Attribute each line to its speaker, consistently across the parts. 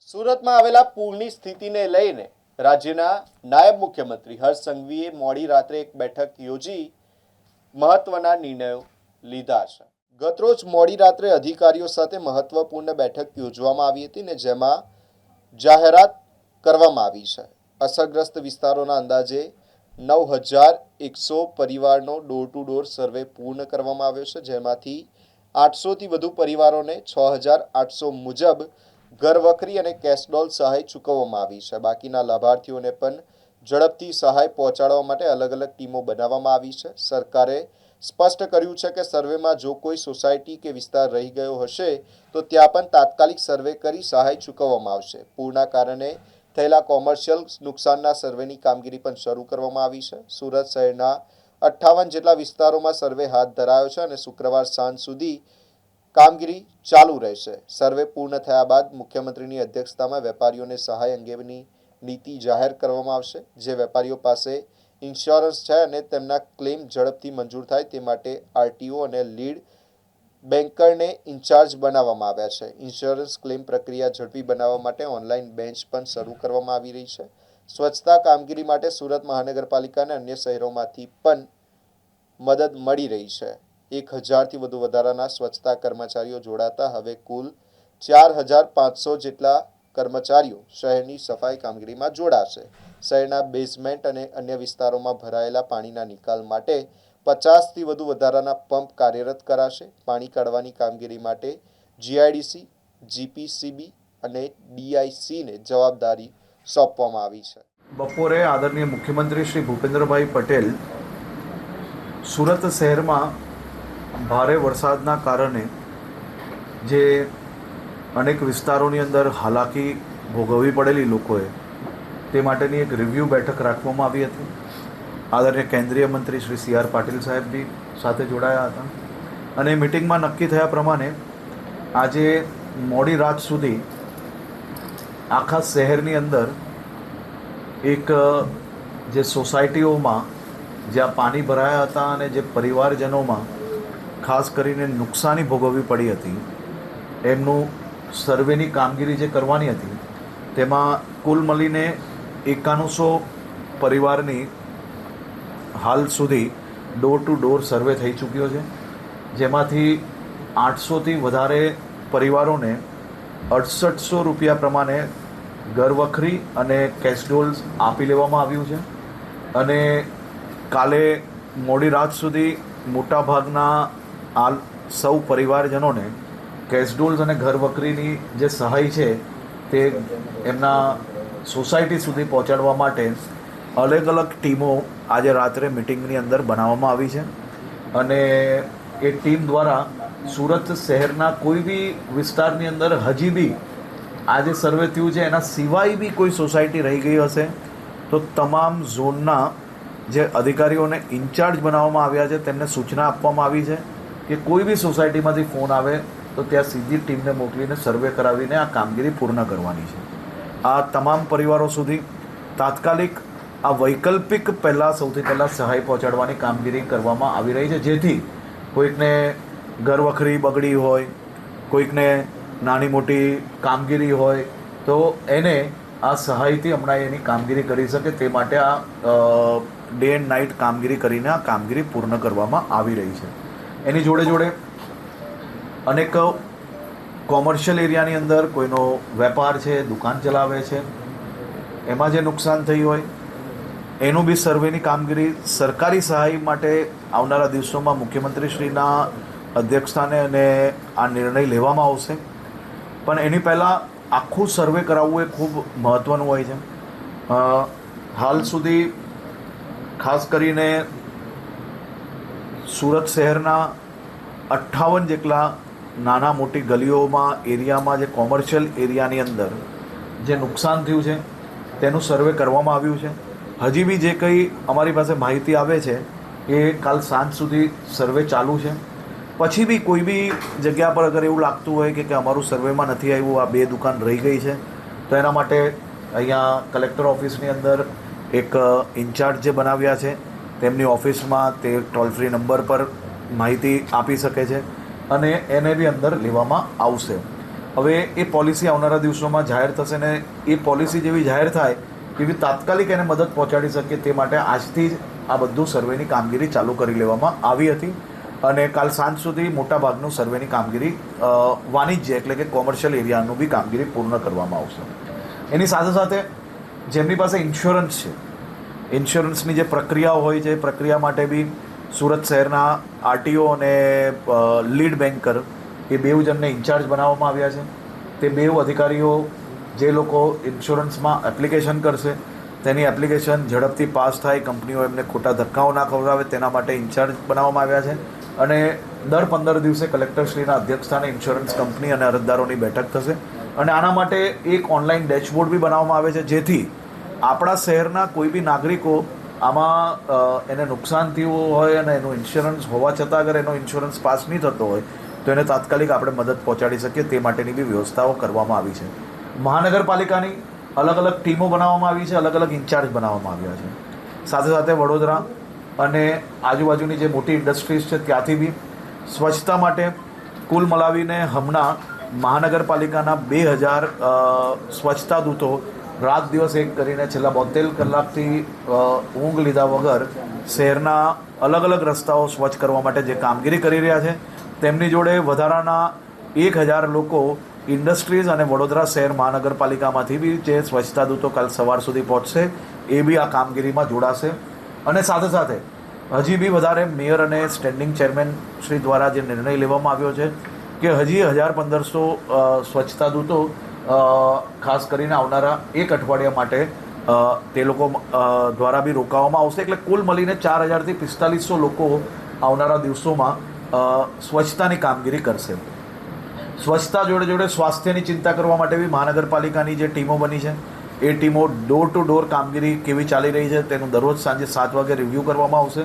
Speaker 1: સુરતમાં આવેલા પૂરની સ્થિતિને લઈને રાજ્યના નાયબ મુખ્યમંત્રી હર્ષ સંઘવીએ મોડી રાત્રે એક બેઠક યોજી મહત્વના નિર્ણયો લીધા છે। ગતરોજ મોડી રાત્રે અધિકારીઓ સાથે મહત્વપૂર્ણ બેઠક યોજવામાં આવી હતી ને જેમાં જાહેરાત કરવામાં આવી છે। અસરગ્રસ્ત વિસ્તારોના અંદાજે 9,100 પરિવારનો ડોર ટુ ડોર સર્વે પૂર્ણ કરવામાં આવ્યો છે, જેમાંથી 800થી વધુ પરિવારોને 6,800 મુજબ ઘરવખરી અને કેશડોલ સહાય ચૂકવવામાં આવી છે। બાકીના લાભાર્થીઓને પણ ઝડપથી સહાય પહોંચાડવા માટે અલગ અલગ ટીમો બનાવવામાં આવી છે। સરકારે સ્પષ્ટ કર્યું છે કે સર્વેમાં જો કોઈ સોસાયટી કે વિસ્તાર રહી ગયો હશે તો ત્યાં પણ તાત્કાલિક સર્વે કરી સહાય ચૂકવવામાં આવશે। પૂરના કારણે થયેલા કોમર્શિયલ નુકસાનના સર્વેની કામગીરી પણ શરૂ કરવામાં આવી છે। સુરત શહેરના 58 જેટલા વિસ્તારોમાં સર્વે હાથ ધરાયો છે અને શુક્રવાર સાંજ સુધી કામગીરી ચાલુ રહેશે। સર્વે પૂર્ણ થયા બાદ મુખ્યમંત્રીની અધ્યક્ષતામાં વેપારીઓને સહાય અંગેની નીતિ જાહેર કરવામાં આવશે। જે વેપારીઓ પાસે ઇન્સ્યોરન્સ છે અને તેમના ક્લેમ ઝડપથી મંજૂર થાય તે માટે આરટીઓ અને લીડ બેન્કરને ઇન્ચાર્જ બનાવવામાં આવ્યા છે। ઇન્સ્યોરન્સ ક્લેમ પ્રક્રિયા ઝડપી બનાવવા માટે ઓનલાઈન બેન્ચ પણ શરૂ કરવામાં આવી રહી છે। સ્વચ્છતા કામગીરી માટે સુરત મહાનગરપાલિકા અને અન્ય શહેરોમાંથી પણ મદદ મળી રહી છે। 1,000થી વધુ વધારાના સ્વચ્છતા કર્મચારીઓ જોડાતા હવે કુલ 4,500 જેટલા કર્મચારીઓ શહેરની સફાઈ કામગીરીમાં જોડાશે। શહેરના બેઝમેન્ટ અને અન્ય વિસ્તારોમાં ભરાયેલા પાણીના નિકાલ માટે 50થી વધુ વધારાના પંપ કાર્યરત કરાશે। પાણી કાઢવાની કામગીરી માટે જીઆઈડીસી, જીપીસીબી અને ડીઆઈસીને જવાબદારી સોંપવામાં આવી છે।
Speaker 2: બપોરે આદરણીય મુખ્યમંત્રી શ્રી ભૂપેન્દ્રભાઈ પટેલ સુરત શહેરમાં ભારે વરસાદના કારણે જે અનેક વિસ્તારોની અંદર હાલાકી ભોગવવી પડેલી લોકોએ તે માટેની એક રિવ્યૂ બેઠક રાખવામાં આવી હતી। આદરણીય કેન્દ્રીય મંત્રી શ્રી CR પાટીલ સાહેબ બી સાથે જોડાયા હતા અને મિટિંગમાં નક્કી થયા પ્રમાણે આજે મોડી રાત સુધી આખા શહેરની અંદર એક જે સોસાયટીઓમાં જ્યાં પાણી ભરાયા હતા અને જે પરિવારજનોમાં ખાસ કરીને નુકસાની ભોગવવી પડી હતી એમનું સર્વેની કામગીરી જે કરવાની હતી તેમાં કુલ મળીને 9100 પરિવારની હાલ સુધી ડોર ટુ ડોર સર્વે થઈ ચૂક્યો છે, જેમાંથી 800થી વધારે પરિવારોને 6800 રૂપિયા પ્રમાણે ઘરવખરી અને કેશડોલ્સ આપી લેવામાં આવ્યું છે અને કાલે મોડી રાત સુધી મોટાભાગના આ સૌ પરિવારજનોને કેશડોલ્સ અને ઘરવખરીની જે સહાય છે તે એમના સોસાયટી સુધી પહોંચાડવા માટે અલગ અલગ ટીમો આજે રાત્રે મિટિંગની અંદર બનાવવામાં આવી છે અને એ ટીમ દ્વારા સુરત શહેરના કોઈ બી વિસ્તારની અંદર હજી બી આ જે સર્વે થયું છે એના સિવાય બી કોઈ સોસાયટી રહી ગઈ હશે તો તમામ ઝોનના જે અધિકારીઓને ઇન્ચાર્જ બનાવવામાં આવ્યા છે તેમને સૂચના આપવામાં આવી છે કે કોઈ બી સોસાયટીમાંથી ફોન આવે તો ત્યાં સીધી ટીમને મોકલીને સર્વે કરાવીને આ કામગીરી પૂર્ણ કરવાની છે। આ તમામ પરિવારો સુધી તાત્કાલિક આ વૈકલ્પિક સૌથી પહેલાં સહાય પહોંચાડવાની કામગીરી કરવામાં આવી રહી છે, જેથી કોઈકને ઘરવખરી બગડી હોય, કોઈકને નાની મોટી કામગીરી હોય તો એને આ સહાયથી હમણાં એની કામગીરી કરી શકે તે માટે આ ડે એન્ડ નાઇટ કામગીરી કરીને આ કામગીરી પૂર્ણ કરવામાં આવી રહી છે। એની જોડે જોડે અનેક કોમર્શિયલ એરિયાની અંદર કોઈનો વેપાર છે, દુકાન ચલાવે છે, એમાં જે નુકસાન થયું હોય એનું બી સર્વેની કામગીરી સરકારી સહાય માટે આવનારા દિવસોમાં મુખ્યમંત્રીશ્રીના અધ્યક્ષસ્થાને અને આ નિર્ણય લેવામાં આવશે, પણ એની પહેલાં આખું સર્વે કરાવવું એ ખૂબ મહત્ત્વનું હોય છે। હાલ સુધી ખાસ કરીને સુરત શહેરના 58 જેટલા નાના મોટી ગલીઓમાં એરિયામાં જે કોમર્શિયલ એરિયાની અંદર જે નુકસાન થયું છે તેનું સર્વે કરવામાં આવ્યું છે। હજી બી જે કંઈ અમારી પાસે માહિતી આવે છે એ કાલ સાંજ સુધી સર્વે ચાલુ છે। પછી બી કોઈ બી જગ્યા પર અગર એવું લાગતું હોય કે અમારું સર્વેમાં નથી આવ્યું, આ 2 દુકાન રહી ગઈ છે, તો એના માટે અહીંયા કલેક્ટર ઓફિસની અંદર એક ઇન્ચાર્જ જે બનાવ્યા છે તેમની ઓફિસમાં તે ટોલ ફ્રી નંબર પર માહિતી આપી શકે છે અને એને બી અંદર લેવામાં આવશે। હવે એ પોલિસી આવનારા દિવસોમાં જાહેર થશે ને એ પોલિસી જેવી જાહેર થાય એવી તાત્કાલિક એને મદદ પહોંચાડી શકે તે માટે આજથી જ આ બધું સર્વેની કામગીરી ચાલુ કરી લેવામાં આવી હતી અને કાલ સાંજ સુધી મોટાભાગનું સર્વેની કામગીરી વાણિજ્ય એટલે કે કોમર્શિયલ એરિયાનું બી કામગીરી પૂર્ણ કરવામાં આવશે. એની સાથે સાથે જેમની પાસે ઇન્સ્યોરન્સ છે, ઇન્સ્યોરન્સની જે પ્રક્રિયા હોય છે એ પ્રક્રિયા માટે બી સુરત શહેરના આરટીઓ અને લીડ બેન્કર એ બેઉ જણને ઇન્ચાર્જ બનાવવામાં આવ્યા છે. તે બેઉ અધિકારીઓ જે લોકો ઇન્સ્યોરન્સમાં એપ્લિકેશન કરશે તેની એપ્લિકેશન ઝડપથી પાસ થાય, કંપનીઓ એમને ખોટા ધક્કાઓ ના ખવડાવે તેના માટે ઇન્ચાર્જ બનાવવામાં આવ્યા છે અને દર 15 દિવસે કલેક્ટરશ્રીના અધ્યક્ષસ્થાને ઇન્સ્યોરન્સ કંપની અને અરજદારોની બેઠક થશે અને આના માટે એક ઓનલાઈન ડેશબોર્ડ બી બનાવવામાં આવે છે જેથી આપણા શહેરના કોઈ બી નાગરિકો આમાં એને નુકસાન થયું હોય અને એનું ઇન્સ્યોરન્સ હોવા છતાં અગર એનો ઇન્સ્યોરન્સ પાસ નહીં થતો હોય તો એને તાત્કાલિક આપણે મદદ પહોંચાડી શકીએ તે માટેની બી વ્યવસ્થાઓ કરવામાં આવી છે. મહાનગરપાલિકાની અલગ અલગ ટીમો બનાવવામાં આવી છે, અલગ અલગ ઇન્ચાર્જ બનાવવામાં આવ્યા છે. સાથે સાથે વડોદરા અને આજુબાજુની જે મોટી ઇન્ડસ્ટ્રીઝ છે ત્યાંથી બી સ્વચ્છતા માટે કુલ મલાવીને હમણાં મહાનગરપાલિકાના 2000 સ્વચ્છતા દૂતો રાત દિવસ એક કરીને છેલ્લા 72 કલાકથી ઊંઘ લીધા વગર શહેરના અલગ અલગ રસ્તાઓ સ્વચ્છ કરવા માટે જે કામગીરી કરી રહ્યા છે તેમની જોડે વધારાના 1000 લોકો ઇન્ડસ્ટ્રીઝ અને વડોદરા શહેર મહાનગરપાલિકામાંથી બી જે સ્વચ્છતા દૂતો કાલ સવાર સુધી પહોંચશે એ બી આ કામગીરીમાં જોડાશે. અને સાથે સાથે હજી બી વધારે મેયર અને સ્ટેન્ડિંગ ચેરમેન શ્રી દ્વારા જે નિર્ણય લેવામાં આવ્યો છે કે હજી 1500 સ્વચ્છતા દૂતો ખાસ કરીને આવનારા એક અઠવાડિયા માટે તે લોકો દ્વારા બી રોકાવામાં આવશે. એટલે કુલ મળીને 4000થી 4500 લોકો આવનારા દિવસોમાં સ્વચ્છતાની કામગીરી કરશે. સ્વચ્છતા જોડે જોડે સ્વાસ્થ્યની ચિંતા કરવા માટે બી મહાનગરપાલિકાની જે ટીમો બની છે એ ટીમો ડોર ટુ ડોર કામગીરી કેવી ચાલી રહી છે તેનું દરરોજ સાંજે 7 વાગે રિવ્યૂ કરવામાં આવશે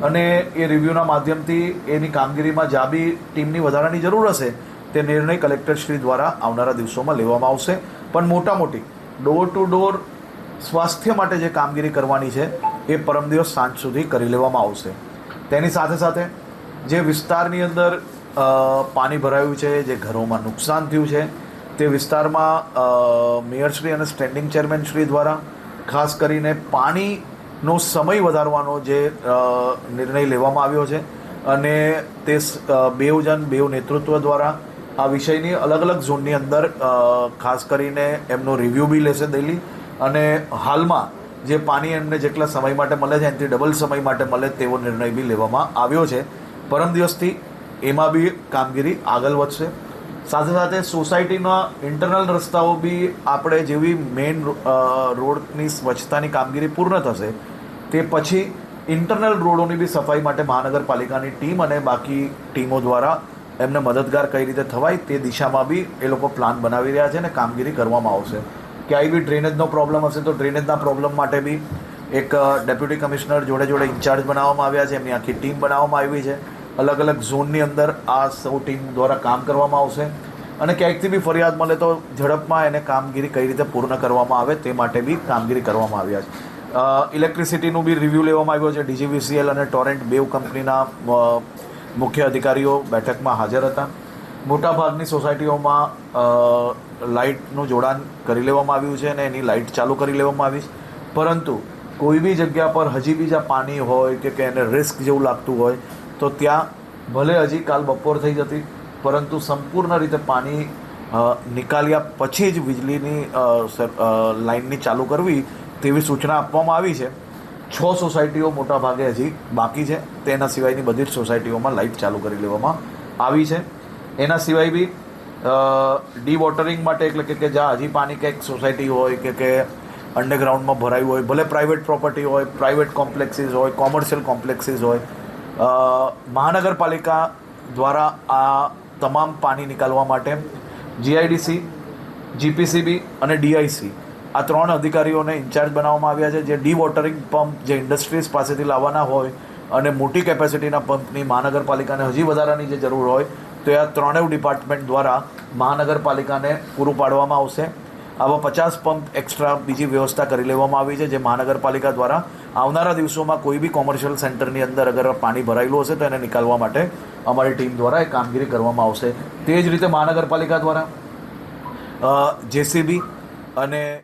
Speaker 2: અને એ રિવ્યૂના માધ્યમથી એની કામગીરીમાં જ્યાં બી ટીમની વધારાની જરૂર હશે તે નિર્ણય કલેક્ટરશ્રી દ્વારા આવનારા દિવસોમાં લેવામાં આવશે. પણ મોટી ડોર ટુ ડોર સ્વાસ્થ્ય માટે જે કામગીરી કરવાની છે એ પરમ દિવસ સાંજ સુધી કરી લેવામાં આવશે. તેની સાથે સાથે જે વિસ્તારની અંદર પાણી ભરાયું છે, જે ઘરોમાં નુકસાન થયું છે તે વિસ્તારમાં મેયરશ્રી અને સ્ટેન્ડિંગ ચેરમેનશ્રી દ્વારા ખાસ કરીને પાણીનો સમય વધારવાનો જે નિર્ણય લેવામાં આવ્યો છે અને તે બેઉ નેતૃત્વ દ્વારા આ વિષયની અલગ અલગ ઝોનની અંદર ખાસ કરીને એમનો રિવ્યૂ બી લેશે ડેલી અને હાલમાં જે પાણી એમને જેટલા સમય માટે મળે છે એનાથી ડબલ સમય માટે મળે તેવો નિર્ણય બી લેવામાં આવ્યો છે. પરમ દિવસથી એમાં બી કામગીરી આગળ વધશે. સાથે સાથે સોસાયટીના ઇન્ટરનલ રસ્તાઓ બી આપણે જેવી મેઇન રોડની સ્વચ્છતાની કામગીરી પૂર્ણ થશે તે પછી ઇન્ટરનલ રોડોની બી સફાઈ માટે મહાનગરપાલિકાની ટીમ અને બાકી ટીમો દ્વારા એમને મદદગાર કઈ રીતે થવાય તે દિશામાં બી એ લોકો પ્લાન બનાવી રહ્યા છે અને કામગીરી કરવામાં આવશે. ક્યાંય બી ડ્રેનેજનો પ્રોબ્લેમ હશે તો ડ્રેનેજના પ્રોબ્લેમ માટે બી એક ડેપ્યુટી કમિશનર જોડે ઇન્ચાર્જ બનાવવામાં આવ્યા છે, એમની આખી ટીમ બનાવવામાં આવી છે. અલગ અલગ ઝોનની અંદર આ સૌ ટીમ દ્વારા કામ કરવામાં આવશે અને ક્યાંકથી બી ફરિયાદ મળે તો ઝડપમાં એને કામગીરી કઈ રીતે પૂર્ણ કરવામાં આવે તે માટે બી કામગીરી કરવામાં આવ્યા છે. ઇલેક્ટ્રિસિટીનું બી રિવ્યૂ લેવામાં આવ્યો છે. DGVCL અને ટોરેન્ટ બેઉ કંપનીના મુખ્ય અધિકારીઓ બેઠકમાં હાજર હતા. મોટાભાગની સોસાયટીઓમાં લાઇટનું જોડાણ કરી લેવામાં આવ્યું છે અને એની લાઇટ ચાલુ કરી લેવામાં આવી છે. પરંતુ કોઈ બી જગ્યા પર હજી બી જ્યાં પાણી હોય કે એને રિસ્ક જેવું લાગતું હોય તો ત્યાં ભલે હજી કાલ બપોર થઈ જતી પરંતુ સંપૂર્ણ રીતે પાણી નિકાલ્યા પછી જ વીજળીની લાઇનની ચાલુ કરવી તેવી સૂચના આપવામાં આવી છે. 6 સોસાયટીઓ મોટા ભાગે હજી બાકી છે. તેના સિવાયની બધી જ સોસાયટીઓમાં લાઇટ ચાલુ કરી લેવામાં આવી છે. એના સિવાય બી ડી-વોટરિંગ માટે એટલે કે જ્યાં હજી પાણી ક્યાંક સોસાયટી હોય કે અંડરગ્રાઉન્ડમાં ભરાયું હોય, ભલે પ્રાઇવેટ પ્રોપર્ટી હોય, પ્રાઇવેટ કોમ્પ્લેક્સીસ હોય, કોમર્શિયલ કોમ્પ્લેક્સીસ હોય, મહાનગરપાલિકા દ્વારા આ તમામ પાણી નિકાલવા માટે GIDC, GPCB અને DIC આ 3 અધિકારીઓને ઇન્ચાર્જ બનાવવામાં આવ્યા છે. જે ડી-વોટરિંગ પંપ જે ઇન્ડસ્ટ્રીઝ પાસેથી લાવવાના હોય અને મોટી કેપેસિટીના પંપની મહાનગરપાલિકાને હજી વધારાની જે જરૂર હોય તો આ 3 ડિપાર્ટમેન્ટ દ્વારા મહાનગરપાલિકાને પૂરું પાડવામાં આવશે. આવા 50 પંપ એક્સ્ટ્રા બીજી વ્યવસ્થા કરી લેવામાં આવી છે જે મહાનગરપાલિકા દ્વારા આવનારા દિવસોમાં કોઈ બી કોમર્શિયલ સેન્ટરની અંદર અગર પાણી ભરાયેલું હશે તો એને નિકાલવા માટે અમારી ટીમ દ્વારા એ કામગીરી કરવામાં આવશે. તે જ રીતે મહાનગરપાલિકા દ્વારા જેસીબી અને